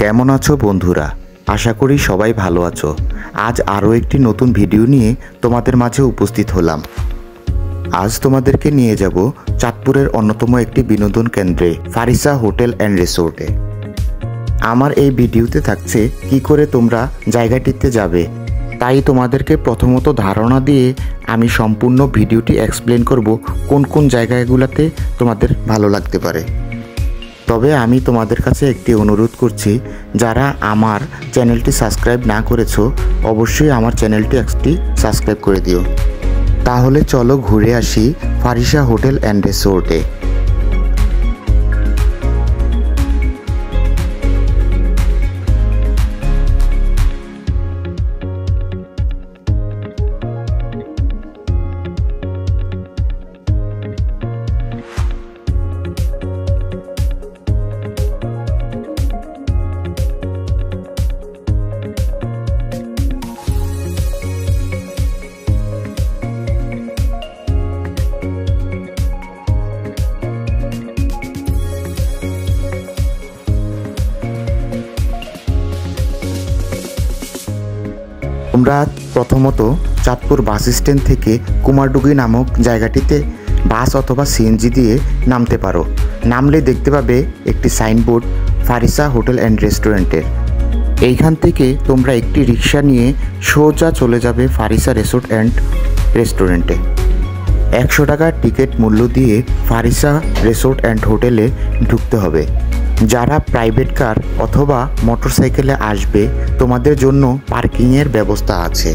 কেমন আছো বন্ধুরা? আশা করি সবাই ভালো আছো। আজ আরও একটি নতুন ভিডিও নিয়ে তোমাদের মাঝে উপস্থিত হলাম। আজ তোমাদেরকে নিয়ে যাব চাঁদপুরের অন্যতম একটি বিনোদন কেন্দ্রে, ফারিসা হোটেল অ্যান্ড রিসোর্টে। আমার এই ভিডিওতে থাকছে কি করে তোমরা জায়গাটিতে যাবে, তাই তোমাদেরকে প্রথমত ধারণা দিয়ে আমি সম্পূর্ণ ভিডিওটি এক্সপ্লেন করব কোন কোন জায়গাগুলোতে তোমাদের ভালো লাগতে পারে। তবে আমি তোমাদের কাছে একটি অনুরোধ করছি, যারা আমার চ্যানেলটি সাবস্ক্রাইব না করেছো অবশ্যই আমার চ্যানেলটি একটি সাবস্ক্রাইব করে দিও। তাহলে চলো ঘুরে আসি ফারিসা হোটেল অ্যান্ড রিসোর্টে। তোমরা প্রথমত চাঁদপুর বাস স্ট্যান্ড থেকে কুমারডুগি নামক জায়গাটিতে বাস অথবা সিএনজি দিয়ে নামতে পারো। নামলে দেখতে পাবে একটি সাইনবোর্ড ফারিসা হোটেল অ্যান্ড রেস্টুরেন্টের। এইখান থেকে তোমরা একটি রিক্সা নিয়ে সোজা চলে যাবে ফারিসা রিসোর্ট অ্যান্ড রেস্টুরেন্টে। 100 টাকার টিকিট মূল্য দিয়ে ফারিসা রিসোর্ট অ্যান্ড হোটেলে ঢুকতে হবে। যারা প্রাইভেট কার অথবা মোটরসাইকেলে আসবে তোমাদের জন্য পার্কিংয়ের ব্যবস্থা আছে।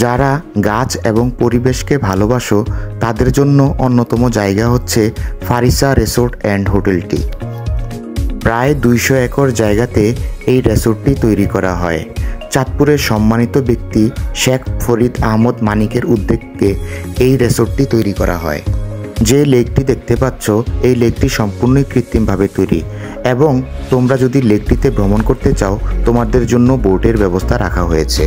যারা গাছ এবং পরিবেশকে ভালোবাসো তাদের জন্য অন্যতম জায়গা হচ্ছে ফারিসা রিসোর্ট অ্যান্ড হোটেলটি। প্রায় 200 একর জায়গাতে এই রিসোর্টটি তৈরি করা হয়। চাঁদপুরের সম্মানিত ব্যক্তি শেখ ফরিদ আহমদ মানিকের উদ্যোগে এই রিসোর্টটি তৈরি করা হয়। যে লেকটি দেখতে পাচ্ছ এই লেকটি সম্পূর্ণই কৃত্রিমভাবে তৈরি, এবং তোমরা যদি লেকটিতে ভ্রমণ করতে চাও তোমাদের জন্য বোটের ব্যবস্থা রাখা হয়েছে।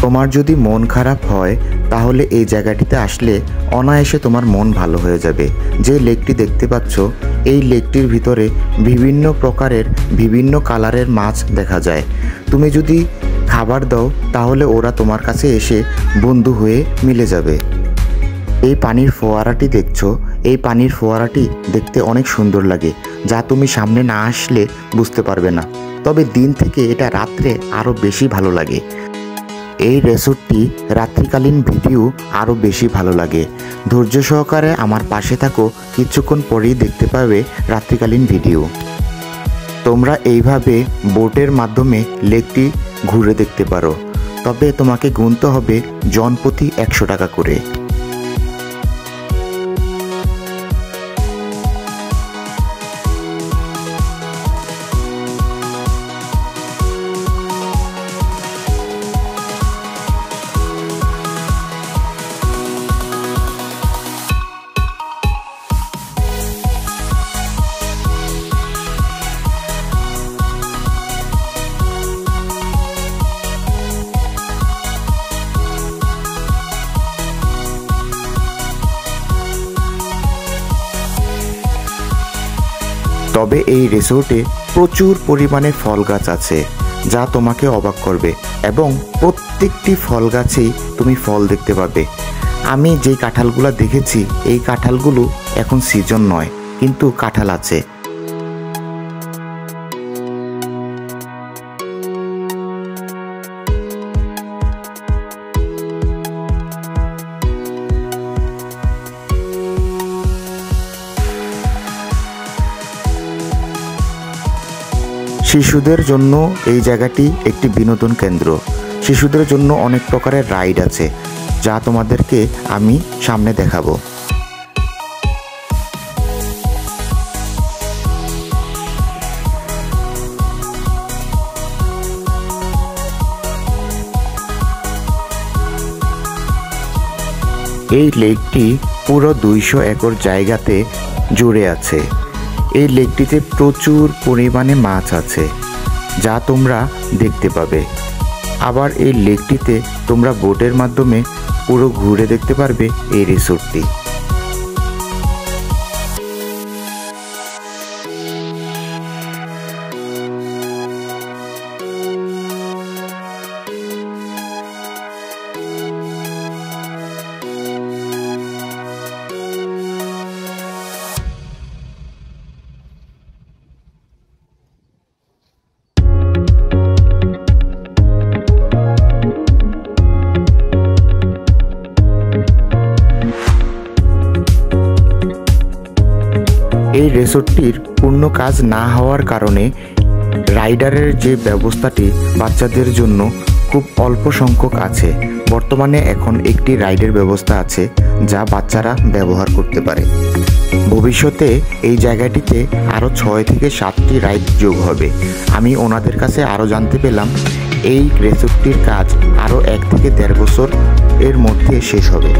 তোমার যদি মন খারাপ হয় তাহলে এই জায়গাটিতে আসলে অনায়াসে তোমার মন ভালো হয়ে যাবে। যে লেকটি দেখতে পাচ্ছ এই লেকটির ভিতরে বিভিন্ন প্রকারের বিভিন্ন কালারের মাছ দেখা যায়। তুমি যদি খাবার দাও তাহলে ওরা তোমার কাছে এসে বন্ধু হয়ে মিলে যাবে। এই পানির ফোয়ারাটি দেখছো, এই পানির ফোয়ারাটি দেখতে অনেক সুন্দর লাগে, যা তুমি সামনে না আসলে বুঝতে পারবে না। তবে দিন থেকে এটা রাত্রে আরও বেশি ভালো লাগে। এই রিসোর্টটি রাত্রিকালীন ভিডিও আরও বেশি ভালো লাগে। ধৈর্য সহকারে আমার পাশে থাকো, কিছুক্ষণ পরেই দেখতে পাবে রাত্রিকালীন ভিডিও। তোমরা এইভাবে বোটের মাধ্যমে লেকটি ঘুরে দেখতে পারো, তবে তোমাকে গুনতে হবে জনপ্রতি 100 টাকা করে। তবে এই রিসোর্টে প্রচুর পরিমাণে ফল গাছ আছে, যা তোমাকে অবাক করবে, এবং প্রত্যেকটি ফল গাছেই তুমি ফল দেখতে পাবে। আমি যেই কাঁঠালগুলো দেখেছি এই কাঁঠালগুলো এখন সিজন নয়, কিন্তু কাঁঠাল আছে। শিশুদের জন্য এই জায়গাটি একটি বিনোদন কেন্দ্র। শিশুদের জন্য অনেক প্রকারের রাইড আছে, যা তোমাদেরকে আমি সামনে দেখাবো। এই লেকটি পুরো 200 একর জায়গাতে জুড়ে আছে। এই লেকটিতে প্রচুর পরিমাণে মাছ আছে, যা তোমরা দেখতে পাবে। আবার এই লেকটিতে তোমরা বোটের মাধ্যমে পুরো ঘুরে দেখতে পারবে এই রিসোর্টটি। এই রিসোর্টটির পূর্ণ কাজ না হওয়ার কারণে রাইডারের যে ব্যবস্থাটি বাচ্চাদের জন্য খুব অল্প সংখ্যক আছে। বর্তমানে এখন একটি রাইডের ব্যবস্থা আছে যা বাচ্চারা ব্যবহার করতে পারে। ভবিষ্যতে এই জায়গাটিতে আরও 6 থেকে 7টি রাইড যোগ হবে। আমি ওনাদের কাছে আরও জানতে পেলাম এই রিসোর্টটির কাজ আরও 1 থেকে 1.5 বছর এর মধ্যে শেষ হবে।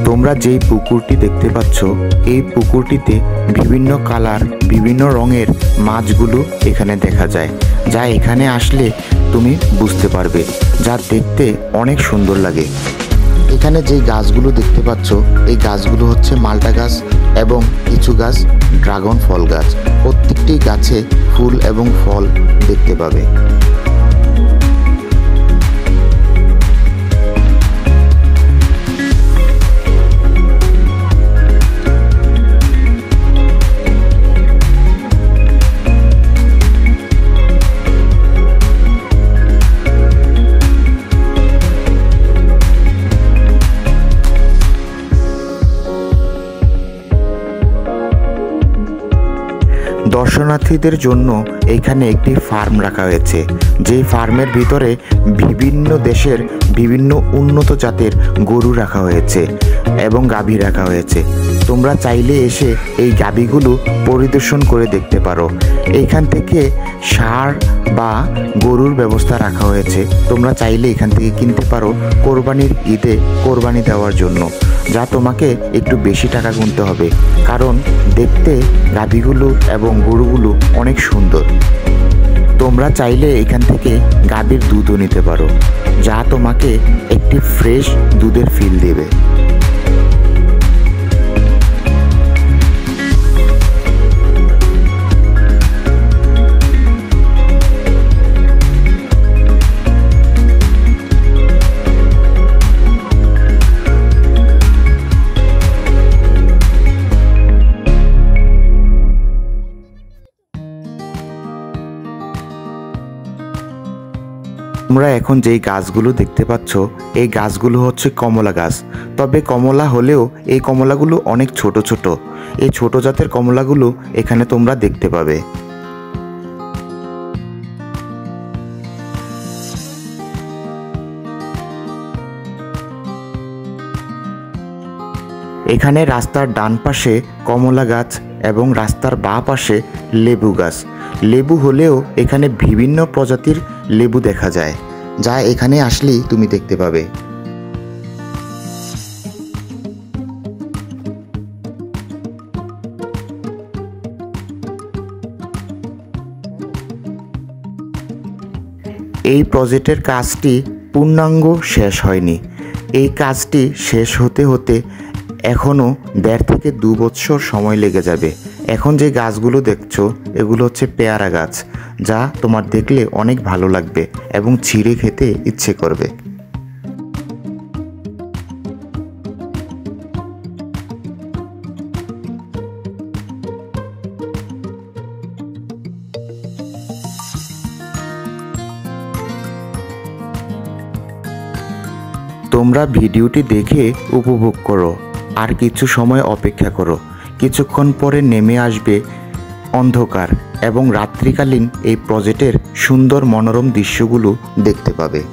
তোমরা যেই পুকুরটি দেখতে পাচ্ছ, এই পুকুরটিতে বিভিন্ন কালার, বিভিন্ন রঙের মাছগুলো এখানে দেখা যায়, যা এখানে আসলে তুমি বুঝতে পারবে, যা দেখতে অনেক সুন্দর লাগে। এখানে যেই গাছগুলো দেখতে পাচ্ছ, এই গাছগুলো হচ্ছে মাল্টা গাছ এবং কিছু গাছ ড্রাগন ফল গাছ। প্রত্যেকটি গাছে ফুল এবং ফল দেখতে পাবে। দর্শনার্থীদের জন্য এখানে একটি ফার্ম রাখা হয়েছে, যেই ফার্মের ভিতরে বিভিন্ন দেশের বিভিন্ন উন্নত জাতের গরু রাখা হয়েছে এবং গাভী রাখা হয়েছে। তোমরা চাইলে এসে এই গাভীগুলো পরিদর্শন করে দেখতে পারো। এইখান থেকে ষাঁড় বা গরুর ব্যবস্থা রাখা হয়েছে, তোমরা চাইলে এখান থেকে কিনতে পারো কোরবানির ঈদে কোরবানি দেওয়ার জন্য, যা তোমাকে একটু বেশি টাকা গুনতে হবে, কারণ দেখতে গাভীগুলো এবং গরুগুলো অনেক সুন্দর। তোমরা চাইলে এখান থেকে গাভীর দুধও নিতে পারো, যা তোমাকে একটি ফ্রেশ দুধের ফিল দেবে। তোমরা এখন যেই গাছগুলো দেখতে পাচ্ছ, এই গাছগুলো হচ্ছে কমলা গাছ। তবে কমলা হলেও এই কমলাগুলো অনেক ছোট ছোট। এই ছোট জাতের কমলাগুলো এখানে তোমরা দেখতে পাবে। এখানে রাস্তার ডান পাশে কমলা গাছ এবং রাস্তার বাঁ পাশে লেবু গাছ। লেবু হলেও এখানে বিভিন্ন প্রজাতির লেবু দেখা যায়, যা এখানে আসলেই তুমি দেখতে পাবে। এই প্রজেক্টের কাজটি পূর্ণাঙ্গ শেষ হয়নি। এই কাজটি শেষ হতে হতে এখনও 1.5 থেকে 2 বছর সময় লেগে যাবে। এখন যে গাছগুলো দেখছো এগুলো হচ্ছে পেয়ারা গাছ, যা তোমার দেখলে অনেক ভালো লাগবে এবং ছিঁড়ে খেতে ইচ্ছে করবে। তোমরা ভিডিওটি দেখে উপভোগ করো, আর কিছু সময় অপেক্ষা করো। কিছুক্ষণ পরে নেমে আসবে অন্ধকার এবং রাত্রিকালীন এই প্রজেক্টের সুন্দর মনোরম দৃশ্যগুলো দেখতে পাবে।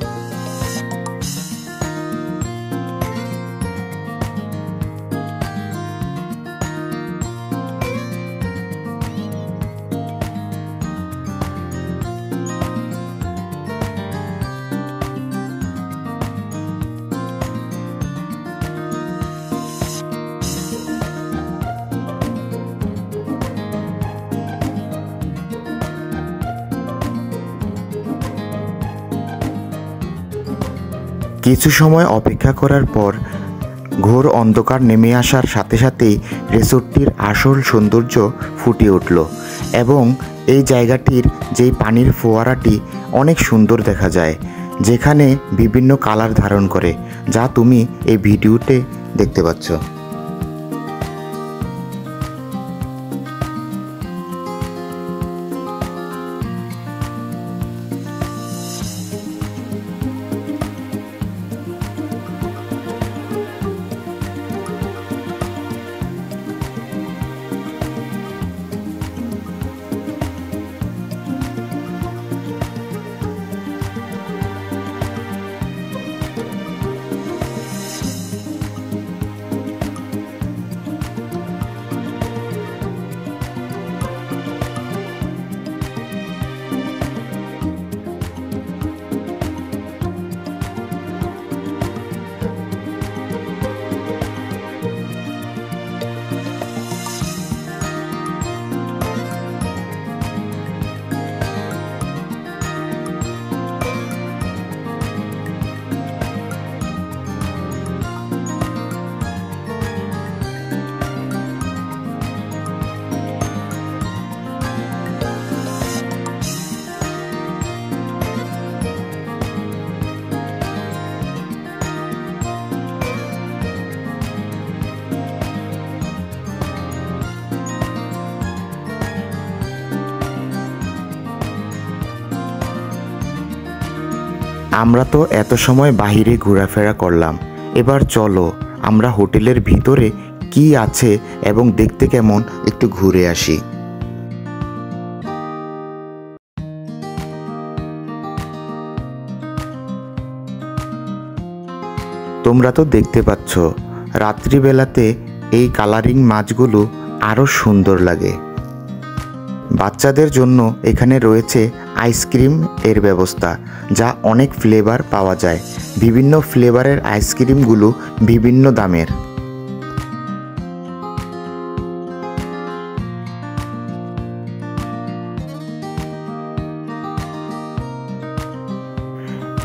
কিছু সময় অপেক্ষা করার পর ঘোর অন্ধকার নেমে আসার সাথে সাথেই রিসোর্টটির আসল সৌন্দর্য ফুটে উঠল এবং এই জায়গাটির যেই পানির ফোয়ারাটি অনেক সুন্দর দেখা যায়, যেখানে বিভিন্ন কালার ধারণ করে, যা তুমি এই ভিডিওতে দেখতে পাচ্ছ। আমরা তো এত সময় বাহিরে ঘোরাফেরা করলাম, এবার চলো আমরা হোটেলের ভিতরে কি আছে এবং দেখতে কেমন একটু ঘুরে আসি। তোমরা তো দেখতে পাচ্ছ রাত্রিবেলাতে এই কালারিং মাছগুলো আরও সুন্দর লাগে। বাচ্চাদের জন্য এখানে রয়েছে আইসক্রিম এর ব্যবস্থা, যা অনেক ফ্লেভার পাওয়া যায়। বিভিন্ন ফ্লেভারের আইসক্রিমগুলো বিভিন্ন দামের।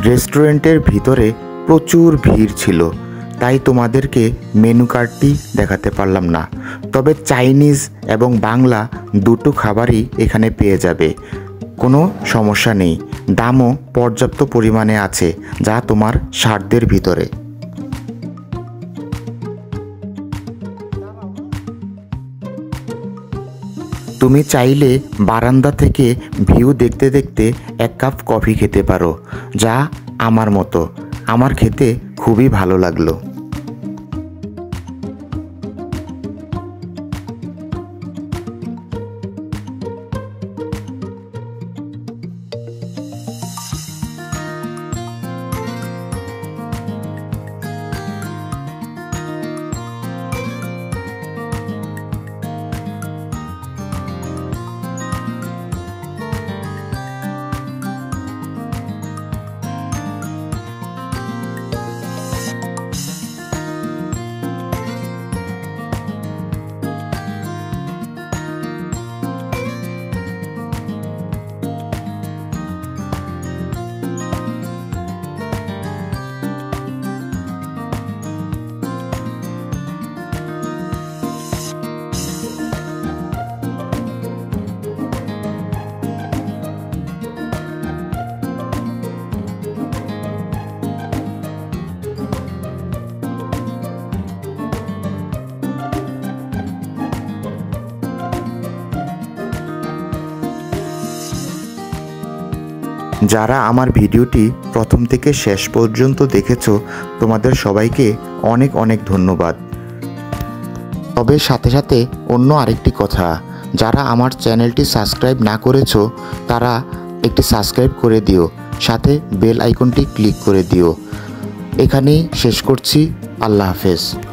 রেস্টুরেন্টের ভিতরে প্রচুর ভিড় ছিল, তাই তোমাদেরকে মেনু কার্ডটি দেখাতে পারলাম না। তবে চাইনিজ এবং বাংলা দুটো খাবারই এখানে পেয়ে যাবে, কোনো সমস্যা নেই। দামও পর্যাপ্ত পরিমাণে আছে, যা তোমার সাধ্যের ভিতরে। তুমি চাইলে বারান্দা থেকে ভিউ দেখতে দেখতে এক কাপ কফি খেতে পারো, যা আমার মতো আমার খেতে খুবই ভালো লাগলো। যারা আমার ভিডিওটি প্রথম থেকে শেষ পর্যন্ত দেখেছো, তোমাদের সবাইকে অনেক অনেক ধন্যবাদ। তবে সাথে সাথে অন্য আরেকটি কথা, যারা আমার চ্যানেলটি সাবস্ক্রাইব না করেছো তারা একটি সাবস্ক্রাইব করে দিও, সাথে বেল আইকনটি ক্লিক করে দিও। এখানেই শেষ করছি। আল্লাহ হাফেজ।